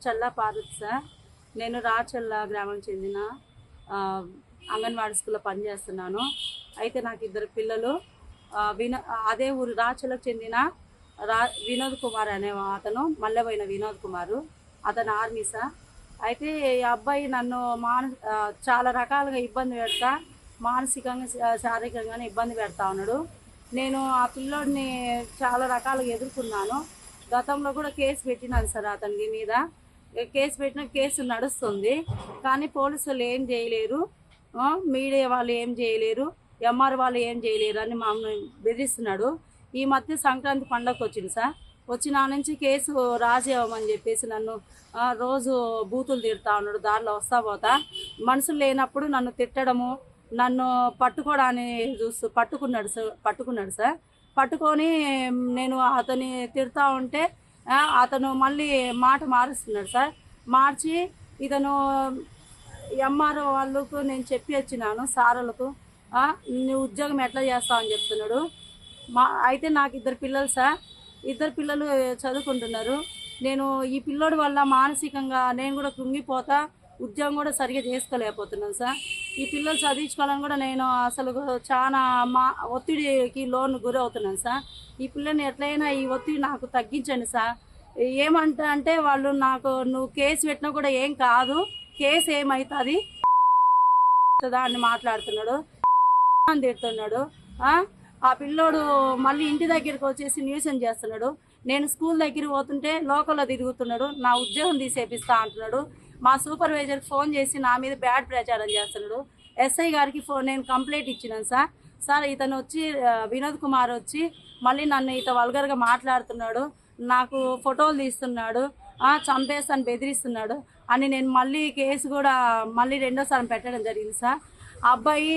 చల్లా Parvati sir. నేను రాచల్ల గ్రామం చెందిన అంగన్వాడీ స్కూల్లో పనిచేస్తున్నాను. అయితే నాకు ఇద్దరు పిల్లలు. అదే ఊరు రాచల్లకు చెందిన వినోద్ కుమార్ అనే అతను, మల్లెబోయిన వినోద్ కుమారు, అతను ఆర్మీ సార్. అయితే ఈ అబ్బాయి నన్ను చాలా రకాలుగా ఇబ్బంది పెడతా, మానసికంగా శారీరకంగానే ఇబ్బంది పెడతా ఉన్నాడు. నేను ఆ పిల్లోడిని చాలా రకాలుగా ఎదుర్కొన్నాను. గతంలో కూడా కేసు పెట్టినాను సార్ అతని మీద. కేసు పెట్టిన కేసు నడుస్తుంది, కానీ పోలీసులు ఏం చేయలేరు, మీడియా వాళ్ళు ఏం చేయలేరు, ఎంఆర్ వాళ్ళు ఏం చేయలేరు అని మమ్మల్ని బెదిరిస్తున్నాడు. ఈ మధ్య సంక్రాంతి పండగకు వచ్చింది సార్. వచ్చిన నుంచి కేసు రాసేవమని చెప్పేసి నన్ను రోజు బూతులు తిడతా ఉన్నాడు. దారిలో వస్తా పోతా మనుషులు లేనప్పుడు నన్ను తిట్టడము, నన్ను పట్టుకోవడానికి పట్టుకున్నాడు సార్. పట్టుకొని నేను అతని తిడతా ఉంటే అతను మళ్ళీ మాట మారుస్తున్నాడు సార్. మార్చి ఇతను ఎంఆర్ఓ వాళ్ళకు నేను చెప్పి వచ్చినాను, సార్లకు, నువ్వు ఉద్యోగం ఎట్లా చేస్తావు అని చెప్తున్నాడు. అయితే నాకు ఇద్దరు పిల్లలు సార్. ఇద్దరు పిల్లలు చదువుకుంటున్నారు. నేను ఈ పిల్లోడి వల్ల మానసికంగా నేను కూడా కృంగిపోతా, ఉద్యోగం కూడా సరిగ్గా చేసుకోలేకపోతున్నాను సార్. ఈ పిల్లలు చదివించుకోవాలని కూడా నేను అసలు చాలా ఒత్తిడికి గురవుతున్నాను సార్. ఈ పిల్లని ఎట్లయినా ఈ ఒత్తిడి నాకు తగ్గించండి సార్. ఏమంటే వాళ్ళు నాకు, నువ్వు కేసు పెట్టినా కూడా ఏం కాదు, కేసు ఏమవుతుంది అని మాట్లాడుతున్నాడు, తిడుతున్నాడు. ఆ పిల్లోడు మళ్ళీ ఇంటి దగ్గరికి వచ్చేసి న్యూసెన్స్ చేస్తున్నాడు. నేను స్కూల్ దగ్గరికి పోతుంటే లోకల్లో తిరుగుతున్నాడు, నా ఉద్యోగం తీసేపిస్తా అంటున్నాడు. మా సూపర్వైజర్కి ఫోన్ చేసి నా మీద బ్యాడ్ ప్రచారం చేస్తున్నాడు. ఎస్ఐ గారికి నేను కంప్లైంట్ ఇచ్చినాను సార్. సార్ ఇతను వచ్చి వినోద్ కుమార్ వచ్చి మళ్ళీ నన్ను వల్గర్గా మాట్లాడుతున్నాడు, నాకు ఫోటోలు తీస్తున్నాడు, చంపేస్తాను బెదిరిస్తున్నాడు అని నేను మళ్ళీ కేసు కూడా మళ్ళీ రెండోసారి పెట్టడం జరిగింది సార్. ఆ అబ్బాయి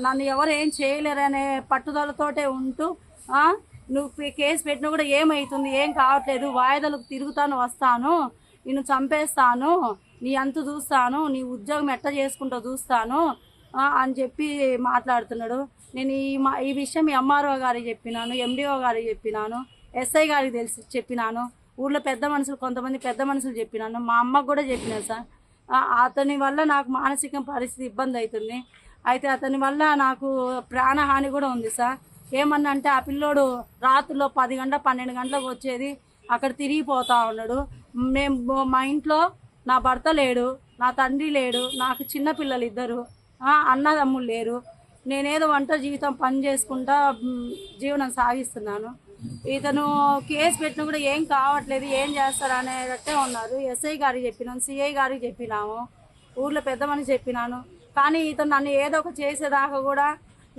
నన్ను ఎవరు ఏం చేయలేరనే పట్టుదలతోటే ఉంటూ, నువ్వు కేసు పెట్టినా కూడా ఏమవుతుంది, ఏం కావట్లేదు, వాయిదాలకు తిరుగుతాను, వస్తాను, నిన్ను చంపేస్తాను, నీ అంతు చూస్తాను, నీ ఉద్యోగం ఎట్లా చేసుకుంటూ చూస్తాను అని చెప్పి మాట్లాడుతున్నాడు. నేను ఈ విషయం ఎంఆర్ఓ గారికి చెప్పినాను, ఎండిఓ గారికి చెప్పినాను, ఎస్ఐ గారికి చెప్పినాను, ఊళ్ళో కొంతమంది పెద్ద మనుషులు చెప్పినాను, మా అమ్మకు కూడా చెప్పినాను సార్. అతని వల్ల నాకు మానసిక పరిస్థితి ఇబ్బంది అవుతుంది. అయితే అతని వల్ల నాకు ప్రాణహాని కూడా ఉంది సార్. ఏమన్నా అంటే ఆ పిల్లోడు రాత్రిలో 10 గంటల 12 గంటలకు వచ్చేది, అక్కడ తిరిగిపోతా ఉన్నాడు. మా ఇంట్లో నా భర్త లేడు, నా తండ్రి లేడు, నాకు చిన్న పిల్లలు ఇద్దరు, అన్నదమ్ములు లేరు. నేనేదో వంట జీవితం పని చేసుకుంటా జీవనం సాగిస్తున్నాను. ఇతను కేసు పెట్టినా కూడా ఏం కావట్లేదు, ఏం చేస్తారు అనేటట్టే ఉన్నారు. ఎస్ఐ గారికి చెప్పినాను, సిఐ గారికి చెప్పినాము, ఊర్లో పెద్ద మనిషి చెప్పినాను. కానీ ఇతను నన్ను ఏదో ఒక చేసేదాకా కూడా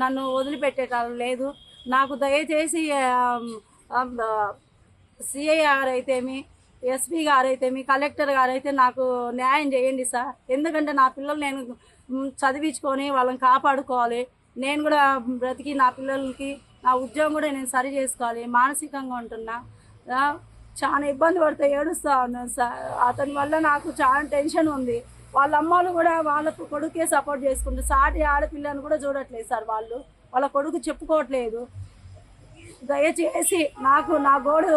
నన్ను వదిలిపెట్టేటప్పుడు లేదు. నాకు దయచేసి సిఐ గారైతేమి, ఎస్పీ గారైతేమి, కలెక్టర్ గారైతే నాకు న్యాయం చేయండి సార్. ఎందుకంటే నా పిల్లలు నేను చదివించుకొని వాళ్ళని కాపాడుకోవాలి. నేను కూడా బ్రతికి నా పిల్లలకి నా ఉద్యోగం కూడా నేను సరి చేసుకోవాలి. మానసికంగా ఉంటున్నా, చాలా ఇబ్బంది పడితే ఏడుస్తూ ఉన్నాను సార్. అతని వల్ల నాకు చాలా టెన్షన్ ఉంది. వాళ్ళ అమ్మలు కూడా వాళ్ళ కొడుకే సపోర్ట్ చేసుకుంటారు, సాటి ఆడపిల్లని కూడా చూడట్లేదు సార్. వాళ్ళ కొడుకు చెప్పుకోవట్లేదు. దయచేసి నాకు నా గోడు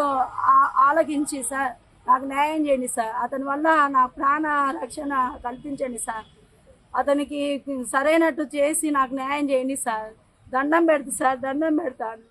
ఆలకించి సార్ నాకు న్యాయం చేయండి సార్. అతని వల్ల నా ప్రాణ రక్షణ కల్పించండి సార్. అతనికి సరైనట్టు చేసి నాకు న్యాయం చేయండి సార్. దండం పెడతా సార్, దండం పెడతాను.